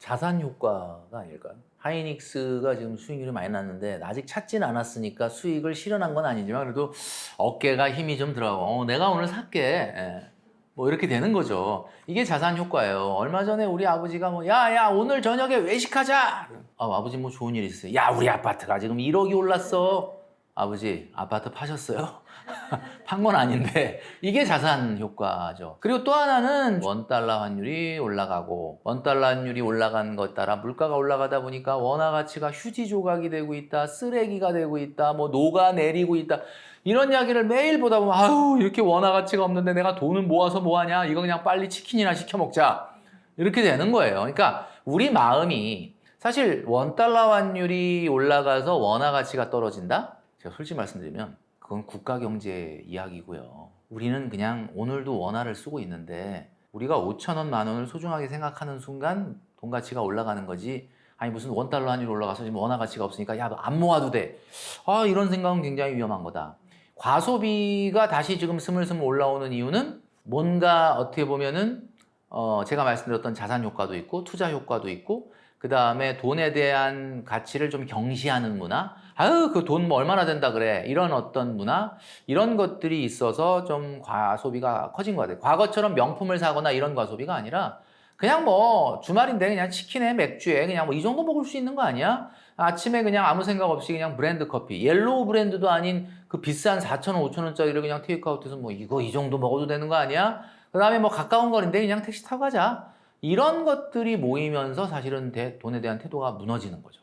자산 효과가 아닐까요? 하이닉스가 지금 수익률이 많이 났는데 아직 찾진 않았으니까 수익을 실현한 건 아니지만 그래도 어깨가 힘이 좀 들어가고 내가 오늘 살게. 예. 뭐 이렇게 되는 거죠. 이게 자산 효과예요. 얼마 전에 우리 아버지가 뭐 야야 오늘 저녁에 외식하자. 아버지 뭐 좋은 일 있어요. 야 우리 아파트가 지금 1억이 올랐어. 아버지 아파트 파셨어요? 판 건 아닌데 이게 자산 효과죠. 그리고 또 하나는 원달러 환율이 올라가고 원달러 환율이 올라간 것 따라 물가가 올라가다 보니까 원화 가치가 휴지 조각이 되고 있다, 쓰레기가 되고 있다, 뭐 녹아내리고 있다 이런 이야기를 매일 보다 보면 아유 이렇게 원화 가치가 없는데 내가 돈을 모아서 뭐하냐, 이거 그냥 빨리 치킨이나 시켜 먹자 이렇게 되는 거예요. 그러니까 우리 마음이 사실 원달러 환율이 올라가서 원화 가치가 떨어진다? 제가 솔직히 말씀드리면 그건 국가 경제 이야기고요. 우리는 그냥 오늘도 원화를 쓰고 있는데 우리가 5천 원, 만 원을 소중하게 생각하는 순간 돈 가치가 올라가는 거지. 아니 무슨 원달러 환율이 올라가서 지금 원화 가치가 없으니까 야 너 안 모아도 돼. 이런 생각은 굉장히 위험한 거다. 과소비가 다시 지금 스물스물 올라오는 이유는 뭔가 어떻게 보면은 제가 말씀드렸던 자산 효과도 있고 투자 효과도 있고 그 다음에 돈에 대한 가치를 좀 경시하는 문화. 아유, 그 돈 뭐 얼마나 된다 그래. 이런 어떤 문화. 이런 것들이 있어서 좀 과소비가 커진 것 같아요. 과거처럼 명품을 사거나 이런 과소비가 아니라 그냥 뭐 주말인데 그냥 치킨에 맥주에 그냥 뭐 이 정도 먹을 수 있는 거 아니야? 아침에 그냥 아무 생각 없이 그냥 브랜드 커피. 옐로우 브랜드도 아닌 그 비싼 4,000원, 5,000원짜리를 그냥 테이크아웃해서 뭐 이거 이 정도 먹어도 되는 거 아니야? 그 다음에 뭐 가까운 거리인데 그냥 택시 타고 가자. 이런 것들이 모이면서 사실은 돈에 대한 태도가 무너지는 거죠.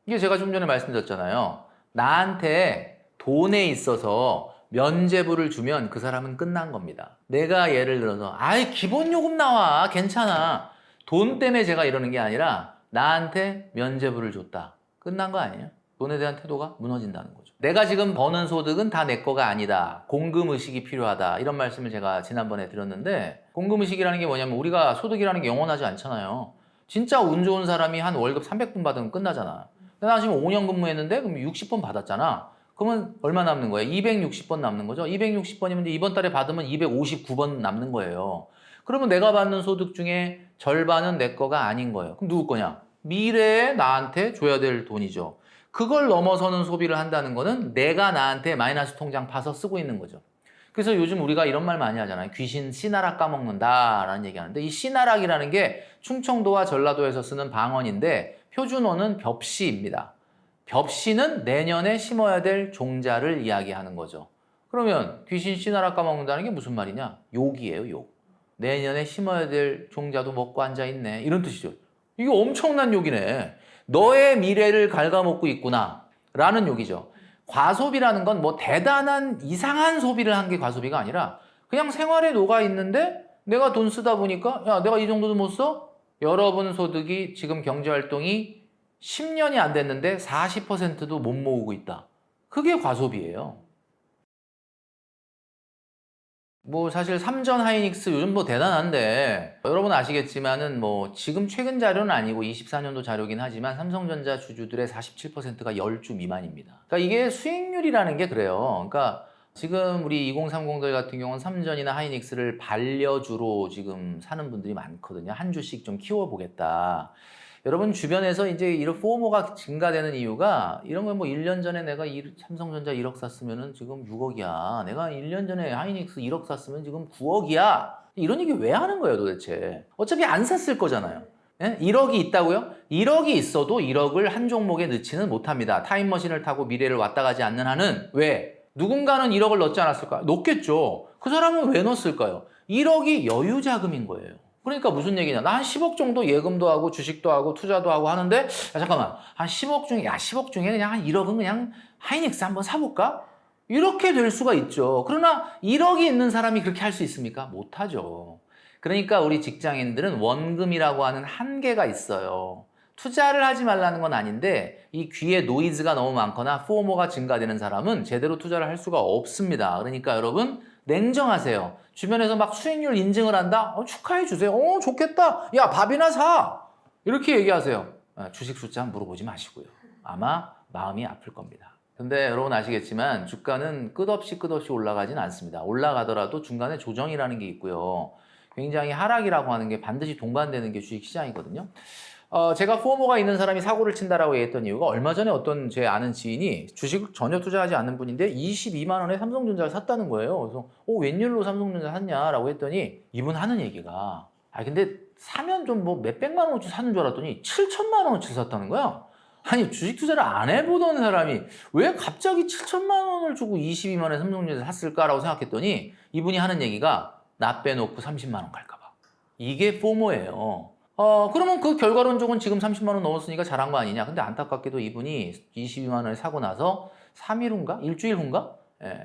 이게 제가 좀 전에 말씀드렸잖아요. 나한테 돈에 있어서 면제부를 주면 그 사람은 끝난 겁니다. 내가 예를 들어서 아이 기본 요금 나와 괜찮아. 돈 때문에 제가 이러는 게 아니라 나한테 면제부를 줬다. 끝난 거 아니에요? 돈에 대한 태도가 무너진다는 거죠. 내가 지금 버는 소득은 다 내 거가 아니다. 공금의식이 필요하다. 이런 말씀을 제가 지난번에 드렸는데 공금의식이라는 게 뭐냐면 우리가 소득이라는 게 영원하지 않잖아요. 진짜 운 좋은 사람이 한 월급 300분 받으면 끝나잖아. 나 지금 5년 근무했는데 그럼 60번 받았잖아. 그러면 얼마 남는 거예요? 260번 남는 거죠. 260번이면 이번 달에 받으면 259번 남는 거예요. 그러면 내가 받는 소득 중에 절반은 내 거가 아닌 거예요. 그럼 누구 거냐? 미래에 나한테 줘야 될 돈이죠. 그걸 넘어서는 소비를 한다는 거는 내가 나한테 마이너스 통장 파서 쓰고 있는 거죠. 그래서 요즘 우리가 이런 말 많이 하잖아요. 귀신 씨나락 까먹는다라는 얘기하는데 이 씨나락이라는 게 충청도와 전라도에서 쓰는 방언인데 표준어는 벽시입니다. 벽시는 내년에 심어야 될 종자를 이야기하는 거죠. 그러면 귀신 씨나락 까먹는다는 게 무슨 말이냐? 욕이에요, 욕. 내년에 심어야 될 종자도 먹고 앉아있네. 이런 뜻이죠. 이게 엄청난 욕이네. 너의 미래를 갉아먹고 있구나. 라는 욕이죠. 과소비라는 건 뭐 대단한 이상한 소비를 한 게 과소비가 아니라 그냥 생활에 녹아 있는데 내가 돈 쓰다 보니까 야 내가 이 정도도 못 써? 여러분 소득이 지금 경제활동이 10년이 안 됐는데 40%도 못 모으고 있다. 그게 과소비예요. 뭐 사실 삼전 하이닉스 요즘 뭐 대단한데 여러분 아시겠지만은 뭐 지금 최근 자료는 아니고 24년도 자료긴 하지만 삼성전자 주주들의 47%가 10주 미만입니다. 그러니까 이게 수익률이라는 게 그래요. 그러니까 지금 우리 2030들 같은 경우는 삼전이나 하이닉스를 반려주로 지금 사는 분들이 많거든요. 한 주씩 좀 키워보겠다. 여러분 주변에서 이제 이런 포모가 증가되는 이유가 이런 거 뭐 1년 전에 내가 삼성전자 1억 샀으면은 지금 6억이야. 내가 1년 전에 하이닉스 1억 샀으면 지금 9억이야. 이런 얘기 왜 하는 거예요 도대체? 어차피 안 샀을 거잖아요. 예? 1억이 있다고요? 1억이 있어도 1억을 한 종목에 넣지는 못합니다. 타임머신을 타고 미래를 왔다 가지 않는 한은 왜? 누군가는 1억을 넣지 않았을까? 넣겠죠. 그 사람은 왜 넣었을까요? 1억이 여유 자금인 거예요. 그러니까 무슨 얘기냐. 나 한 10억 정도 예금도 하고 주식도 하고 투자도 하고 하는데 야, 잠깐만 한 10억 중에 10억 중에 그냥 한 1억은 그냥 하이닉스 한번 사볼까? 이렇게 될 수가 있죠. 그러나 1억이 있는 사람이 그렇게 할 수 있습니까? 못하죠. 그러니까 우리 직장인들은 원금이라고 하는 한계가 있어요. 투자를 하지 말라는 건 아닌데 이 귀에 노이즈가 너무 많거나 포모가 증가되는 사람은 제대로 투자를 할 수가 없습니다. 그러니까 여러분 냉정하세요. 주변에서 막 수익률 인증을 한다? 축하해 주세요. 좋겠다. 야, 밥이나 사. 이렇게 얘기하세요. 주식 숫자 물어보지 마시고요. 아마 마음이 아플 겁니다. 근데 여러분 아시겠지만 주가는 끝없이 올라가진 않습니다. 올라가더라도 중간에 조정이라는 게 있고요. 굉장히 하락이라고 하는 게 반드시 동반되는 게 주식시장이거든요. 제가 포모가 있는 사람이 사고를 친다라고 얘기했던 이유가 얼마 전에 어떤 제 아는 지인이 주식을 전혀 투자하지 않는 분인데 22만 원에 삼성전자를 샀다는 거예요. 그래서 웬일로 삼성전자 샀냐라고 했더니 이분 하는 얘기가 근데 사면 좀 뭐 몇백만 원어치 사는 줄 알았더니 7천만 원어치 샀다는 거야. 아니 주식 투자를 안 해보던 사람이 왜 갑자기 7천만 원을 주고 22만 원에 삼성전자 샀을까라고 생각했더니 이분이 하는 얘기가 나 빼놓고 30만 원 갈까 봐. 이게 포모예요. 그러면 그 결과론적은 지금 30만 원 넘었으니까 잘한 거 아니냐. 근데 안타깝게도 이분이 22만 원에 사고 나서 3일 후인가? 일주일 후인가?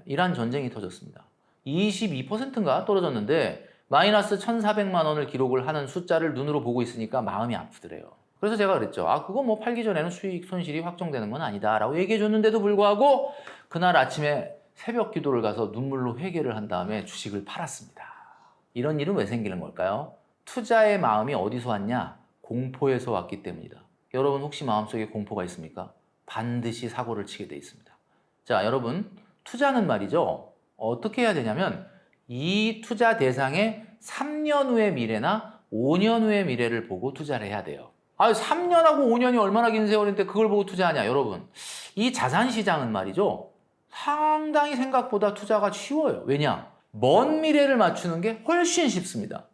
이란 전쟁이 터졌습니다. 22%인가 떨어졌는데 마이너스 1,400만 원을 기록을 하는 숫자를 눈으로 보고 있으니까 마음이 아프더래요. 그래서 제가 그랬죠. 그거 뭐 팔기 전에는 수익 손실이 확정되는 건 아니다 라고 얘기해 줬는데도 불구하고 그날 아침에 새벽 기도를 가서 눈물로 회개를 한 다음에 주식을 팔았습니다. 이런 일은 왜 생기는 걸까요? 투자의 마음이 어디서 왔냐? 공포에서 왔기 때문이다. 여러분 혹시 마음속에 공포가 있습니까? 반드시 사고를 치게 돼 있습니다. 자, 여러분 투자는 말이죠. 어떻게 해야 되냐면 이 투자 대상의 3년 후의 미래나 5년 후의 미래를 보고 투자를 해야 돼요. 3년하고 5년이 얼마나 긴 세월인데 그걸 보고 투자하냐, 여러분. 이 자산시장은 말이죠. 상당히 생각보다 투자가 쉬워요. 왜냐? 먼 미래를 맞추는 게 훨씬 쉽습니다.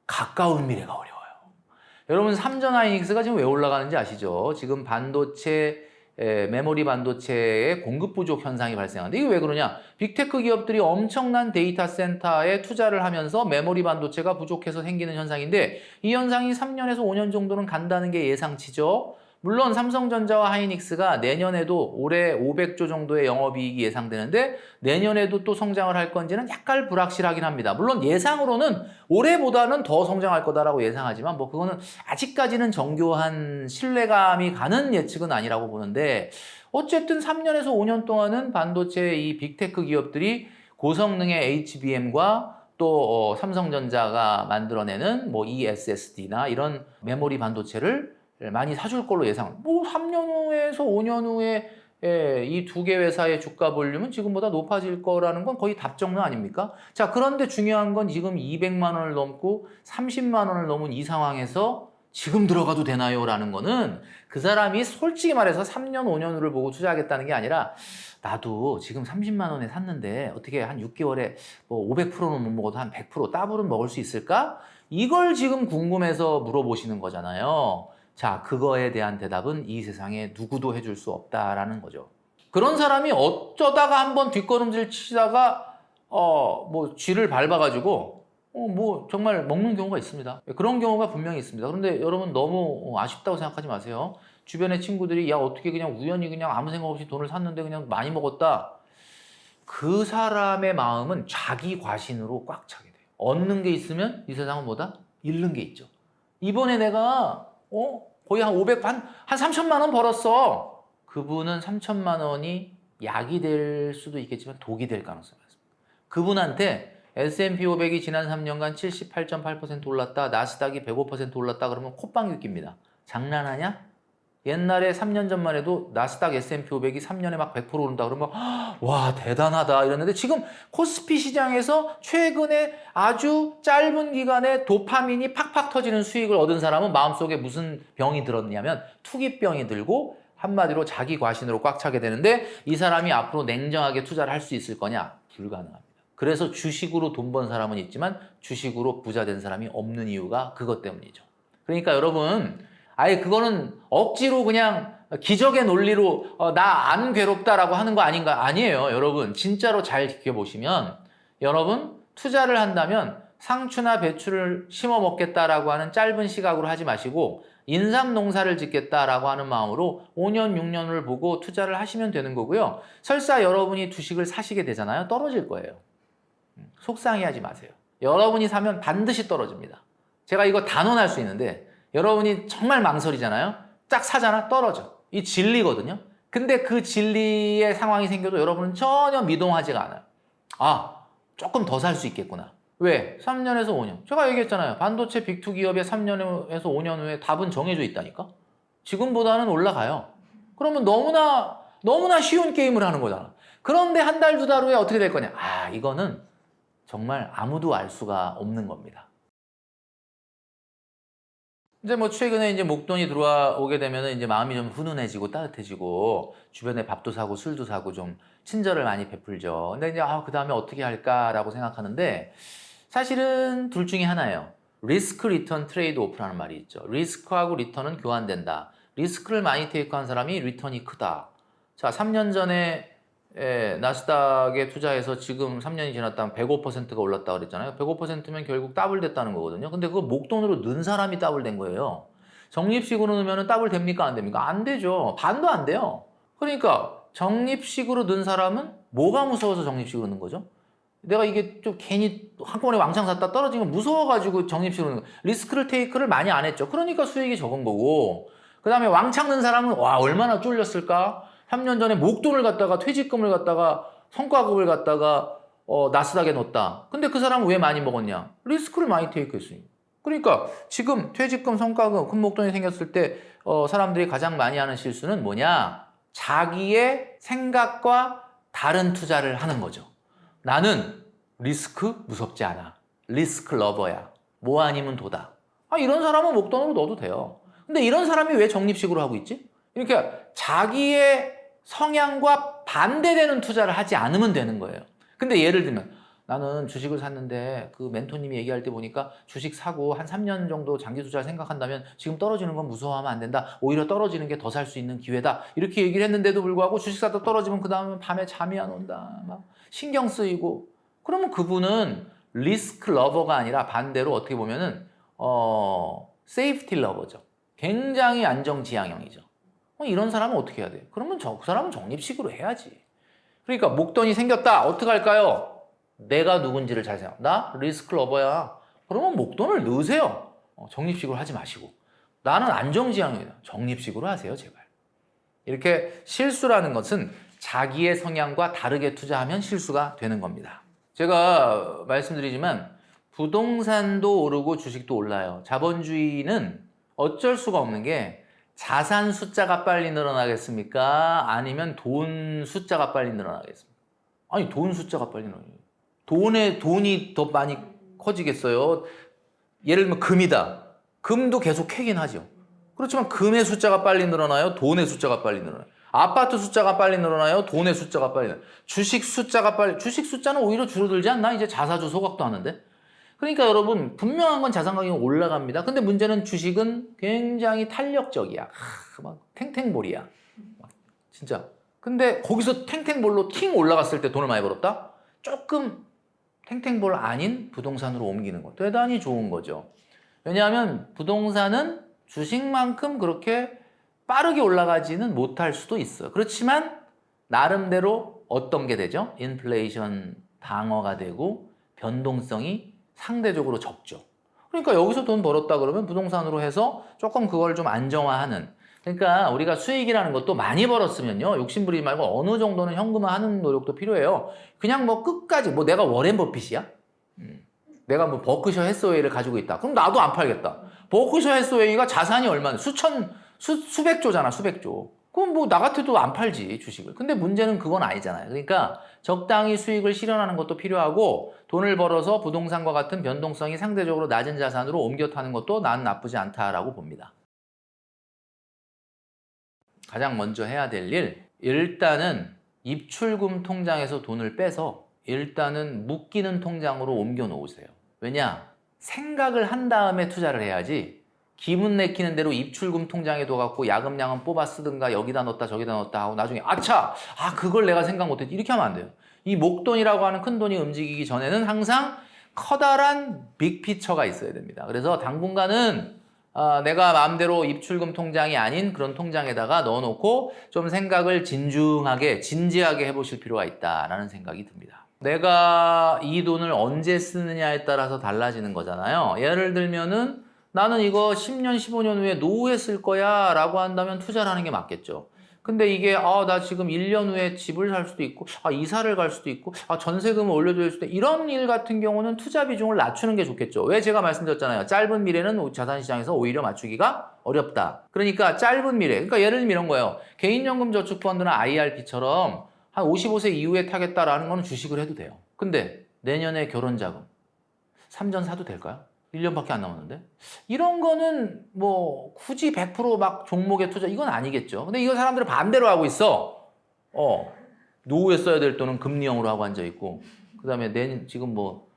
가까운 미래가 어려워요. 여러분 삼전하이닉스가 지금 왜 올라가는지 아시죠? 지금 반도체, 메모리 반도체의 공급 부족 현상이 발생하는데 이게 왜 그러냐? 빅테크 기업들이 엄청난 데이터 센터에 투자를 하면서 메모리 반도체가 부족해서 생기는 현상인데 이 현상이 3년에서 5년 정도는 간다는 게 예상치죠. 물론 삼성전자와 하이닉스가 내년에도 올해 500조 정도의 영업이익이 예상되는데 내년에도 또 성장을 할 건지는 약간 불확실하긴 합니다. 물론 예상으로는 올해보다는 더 성장할 거다라고 예상하지만 뭐 그거는 아직까지는 정교한 신뢰감이 가는 예측은 아니라고 보는데 어쨌든 3년에서 5년 동안은 반도체 이 빅테크 기업들이 고성능의 HBM과 또 삼성전자가 만들어내는 뭐 ESSD나 이런 메모리 반도체를 많이 사줄 걸로 예상. 뭐 3년 후에서 5년 후에 이 두 개 회사의 주가 볼륨은 지금보다 높아질 거라는 건 거의 답정너 아닙니까? 자, 그런데 중요한 건 지금 200만 원을 넘고 30만 원을 넘은 이 상황에서 지금 들어가도 되나요? 라는 거는 그 사람이 솔직히 말해서 3년, 5년 후를 보고 투자하겠다는 게 아니라 나도 지금 30만 원에 샀는데 어떻게 한 6개월에 뭐 500%는 못 먹어도 한 100% 따블은 먹을 수 있을까? 이걸 지금 궁금해서 물어보시는 거잖아요. 자, 그거에 대한 대답은 이 세상에 누구도 해줄 수 없다라는 거죠. 그런 사람이 어쩌다가 한번 뒷걸음질 치다가 뭐 쥐를 밟아가지고 뭐 정말 먹는 경우가 있습니다. 그런 경우가 분명히 있습니다. 그런데 여러분 너무 아쉽다고 생각하지 마세요. 주변의 친구들이 야 어떻게 그냥 우연히 그냥 아무 생각 없이 돈을 샀는데 그냥 많이 먹었다. 그 사람의 마음은 자기 과신으로 꽉 차게 돼요. 얻는 게 있으면 이 세상은 뭐다? 잃는 게 있죠. 이번에 내가 거의 한 3천만 원 벌었어. 그분은 3천만 원이 약이 될 수도 있겠지만 독이 될 가능성이 많습니다. 그분한테 S&P 500이 지난 3년간 78.8% 올랐다. 나스닥이 105% 올랐다. 그러면 콧방귀 낍니다. 장난하냐? 옛날에 3년 전만 해도 나스닥 S&P 500이 3년에 막 100% 오른다 그러면 와 대단하다 이랬는데 지금 코스피 시장에서 최근에 아주 짧은 기간에 도파민이 팍팍 터지는 수익을 얻은 사람은 마음속에 무슨 병이 들었냐면 투기병이 들고 한마디로 자기 과신으로 꽉 차게 되는데 이 사람이 앞으로 냉정하게 투자를 할 수 있을 거냐? 불가능합니다. 그래서 주식으로 돈 번 사람은 있지만 주식으로 부자 된 사람이 없는 이유가 그것 때문이죠. 그러니까 여러분 그거는 억지로 그냥 기적의 논리로 나 안 괴롭다라고 하는 거 아닌가? 아니에요. 여러분 진짜로 잘 지켜보시면 여러분 투자를 한다면 상추나 배추를 심어 먹겠다라고 하는 짧은 시각으로 하지 마시고 인삼 농사를 짓겠다라고 하는 마음으로 5년, 6년을 보고 투자를 하시면 되는 거고요. 설사 여러분이 주식을 사시게 되잖아요. 떨어질 거예요. 속상해하지 마세요. 여러분이 사면 반드시 떨어집니다. 제가 이거 단언할 수 있는데 여러분이 정말 망설이잖아요. 딱 사잖아. 떨어져. 이 진리거든요. 근데 그 진리의 상황이 생겨도 여러분은 전혀 미동하지가 않아요. 조금 더 살 수 있겠구나. 왜? 3년에서 5년. 제가 얘기했잖아요. 반도체 빅2 기업의 3년에서 5년 후에 답은 정해져 있다니까. 지금보다는 올라가요. 그러면 너무나 쉬운 게임을 하는 거잖아. 그런데 한 달, 두 달 후에 어떻게 될 거냐? 이거는 정말 아무도 알 수가 없는 겁니다. 이제 뭐 최근에 이제 목돈이 들어오게 되면은 이제 마음이 좀 훈훈해지고 따뜻해지고 주변에 밥도 사고 술도 사고 좀 친절을 많이 베풀죠. 근데 이제 그 다음에 어떻게 할까라고 생각하는데 사실은 둘 중에 하나예요. 리스크 리턴 트레이드 오프라는 말이 있죠. 리스크하고 리턴은 교환된다. 리스크를 많이 테이크한 사람이 리턴이 크다. 자, 3년 전에 나스닥에 투자해서 지금 3년이 지났다면 105%가 올랐다 그랬잖아요. 105%면 결국 더블 됐다는 거거든요. 근데 그거 목돈으로 넣은 사람이 더블 된 거예요. 적립식으로 넣으면 더블 됩니까? 안 됩니까? 안 되죠. 반도 안 돼요. 그러니까 적립식으로 넣은 사람은 뭐가 무서워서 적립식으로 넣은 거죠? 내가 이게 좀 괜히 한꺼번에 왕창 샀다 떨어지면 무서워가지고 적립식으로 넣은 거예요. 리스크를 테이크를 많이 안 했죠. 그러니까 수익이 적은 거고 그 다음에 왕창 넣은 사람은 와 얼마나 쫄렸을까? 3년 전에 목돈을 갖다가 퇴직금을 갖다가 성과급을 갖다가 나스닥에 넣었다. 근데 그 사람은 왜 많이 먹었냐? 리스크를 많이 테이크했으니까. 그러니까 지금 퇴직금, 성과급, 큰 목돈이 생겼을 때 사람들이 가장 많이 하는 실수는 뭐냐? 자기의 생각과 다른 투자를 하는 거죠. 나는 리스크 무섭지 않아. 리스크 러버야. 뭐 아니면 도다. 이런 사람은 목돈으로 넣어도 돼요. 근데 이런 사람이 왜 적립식으로 하고 있지? 이렇게 자기의 성향과 반대되는 투자를 하지 않으면 되는 거예요. 근데 예를 들면 나는 주식을 샀는데 그 멘토님이 얘기할 때 보니까 주식 사고 한 3년 정도 장기 투자를 생각한다면 지금 떨어지는 건 무서워하면 안 된다. 오히려 떨어지는 게 더 살 수 있는 기회다. 이렇게 얘기를 했는데도 불구하고 주식 사다 떨어지면 그 다음에 밤에 잠이 안 온다. 막 신경 쓰이고. 그러면 그분은 리스크 러버가 아니라 반대로 어떻게 보면은 세이프티 러버죠. 굉장히 안정지향형이죠. 이런 사람은 어떻게 해야 돼? 그러면 그 사람은 적립식으로 해야지. 그러니까 목돈이 생겼다. 어떻게 할까요? 내가 누군지를 잘 생각. 나 리스크 러버야. 그러면 목돈을 넣으세요. 적립식으로 하지 마시고. 나는 안정지향형이다. 적립식으로 하세요, 제발. 이렇게 실수라는 것은 자기의 성향과 다르게 투자하면 실수가 되는 겁니다. 제가 말씀드리지만 부동산도 오르고 주식도 올라요. 자본주의는 어쩔 수가 없는 게 자산 숫자가 빨리 늘어나겠습니까? 아니면 돈 숫자가 빨리 늘어나겠습니까? 아니 돈 숫자가 빨리 늘어나요. 돈이 더 많이 커지겠어요? 예를 들면 금이다. 금도 계속 캐긴 하죠. 그렇지만 금의 숫자가 빨리 늘어나요? 돈의 숫자가 빨리 늘어나요? 아파트 숫자가 빨리 늘어나요? 돈의 숫자가 빨리 늘어나요? 주식 숫자는 오히려 줄어들지 않나? 이제 자사주 소각도 하는데. 그러니까 여러분 분명한 건 자산 가격이 올라갑니다. 근데 문제는 주식은 굉장히 탄력적이야. 막 탱탱볼이야. 진짜. 근데 거기서 탱탱볼로 팅 올라갔을 때 돈을 많이 벌었다? 조금 탱탱볼 아닌 부동산으로 옮기는 거. 대단히 좋은 거죠. 왜냐하면 부동산은 주식만큼 그렇게 빠르게 올라가지는 못할 수도 있어요. 그렇지만 나름대로 어떤 게 되죠? 인플레이션 방어가 되고 변동성이 상대적으로 적죠. 그러니까 여기서 돈 벌었다 그러면 부동산으로 해서 조금 그걸 좀 안정화하는. 그러니까 우리가 수익이라는 것도 많이 벌었으면요. 욕심부리지 말고 어느 정도는 현금화하는 노력도 필요해요. 그냥 뭐 끝까지 뭐 내가 워렌 버핏이야? 내가 뭐 버크셔 해서웨이를 가지고 있다. 그럼 나도 안 팔겠다. 버크셔 해서웨이가 자산이 얼마나 수백조잖아, 수백조. 그럼 뭐 나 같아도 안 팔지, 주식을. 근데 문제는 그건 아니잖아요. 그러니까 적당히 수익을 실현하는 것도 필요하고 돈을 벌어서 부동산과 같은 변동성이 상대적으로 낮은 자산으로 옮겨 타는 것도 난 나쁘지 않다라고 봅니다. 가장 먼저 해야 될 일, 일단은 입출금 통장에서 돈을 빼서 일단은 묶이는 통장으로 옮겨 놓으세요. 왜냐? 생각을 한 다음에 투자를 해야지 기분 내키는 대로 입출금 통장에 둬갖고 야금야금 뽑아 쓰든가 여기다 넣었다 저기다 넣었다 하고 나중에 아차! 그걸 내가 생각 못했지 이렇게 하면 안 돼요. 이 목돈이라고 하는 큰 돈이 움직이기 전에는 항상 커다란 빅피처가 있어야 됩니다. 그래서 당분간은 내가 마음대로 입출금 통장이 아닌 그런 통장에다가 넣어놓고 좀 생각을 진지하게 해보실 필요가 있다라는 생각이 듭니다. 내가 이 돈을 언제 쓰느냐에 따라서 달라지는 거잖아요. 예를 들면은 나는 이거 10년, 15년 후에 노후에 쓸 거야 라고 한다면 투자를 하는 게 맞겠죠. 근데 이게 나 지금 1년 후에 집을 살 수도 있고 이사를 갈 수도 있고 전세금을 올려줄 수도 있고 이런 일 같은 경우는 투자 비중을 낮추는 게 좋겠죠. 왜 제가 말씀드렸잖아요. 짧은 미래는 자산시장에서 오히려 맞추기가 어렵다. 그러니까 짧은 미래, 그러니까 예를 들면 이런 거예요. 개인연금저축펀드나 IRP처럼 한 55세 이후에 타겠다라는 거는 주식을 해도 돼요. 근데 내년에 결혼자금 3전 사도 될까요? 1년밖에 안 남았는데? 이런 거는 뭐 굳이 100%막 종목에 투자 이건 아니겠죠. 근데 이거 사람들은 반대로 하고 있어. 노후에 써야 될 돈은 금리형으로 하고 앉아 있고, 그다음에 지금 뭐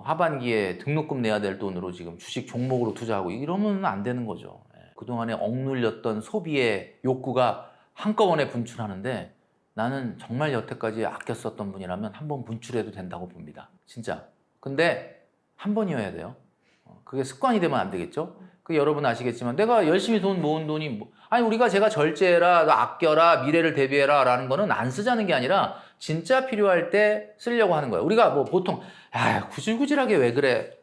하반기에 등록금 내야 될 돈으로 지금 주식 종목으로 투자하고 이러면 안 되는 거죠. 그동안에 억눌렸던 소비의 욕구가 한꺼번에 분출하는데 나는 정말 여태까지 아껴 썼던 분이라면 한번 분출해도 된다고 봅니다. 진짜. 근데 한 번이어야 돼요. 그게 습관이 되면 안 되겠죠? 그 여러분 아시겠지만 내가 열심히 돈 모은 돈이 아니 우리가 제가 절제해라, 아껴라, 미래를 대비해라 라는 거는 안 쓰자는 게 아니라 진짜 필요할 때 쓰려고 하는 거예요. 우리가 뭐 보통 구질구질하게 왜 그래?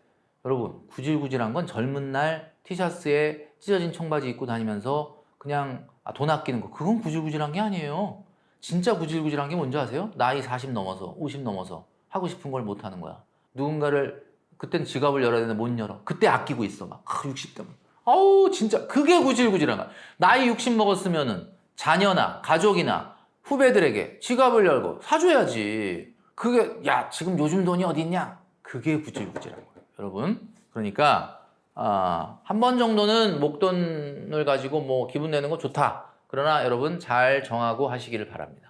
여러분 구질구질한 건 젊은 날 티셔츠에 찢어진 청바지 입고 다니면서 그냥 돈 아끼는 거 그건 구질구질한 게 아니에요. 진짜 구질구질한 게 뭔지 아세요? 나이 40 넘어서 50 넘어서 하고 싶은 걸 못 하는 거야. 누군가를 그땐 지갑을 열어야 되는데 못 열어. 그때 아끼고 있어. 막 60대면. 아우 진짜 그게 구질구질한 거야. 나이 60 먹었으면은 자녀나 가족이나 후배들에게 지갑을 열고 사줘야지. 그게 지금 요즘 돈이 어디 있냐? 그게 구질구질한 거예요. 여러분. 그러니까 한 번 정도는 목돈을 가지고 뭐 기분 내는 거 좋다. 그러나 여러분 잘 정하고 하시기를 바랍니다.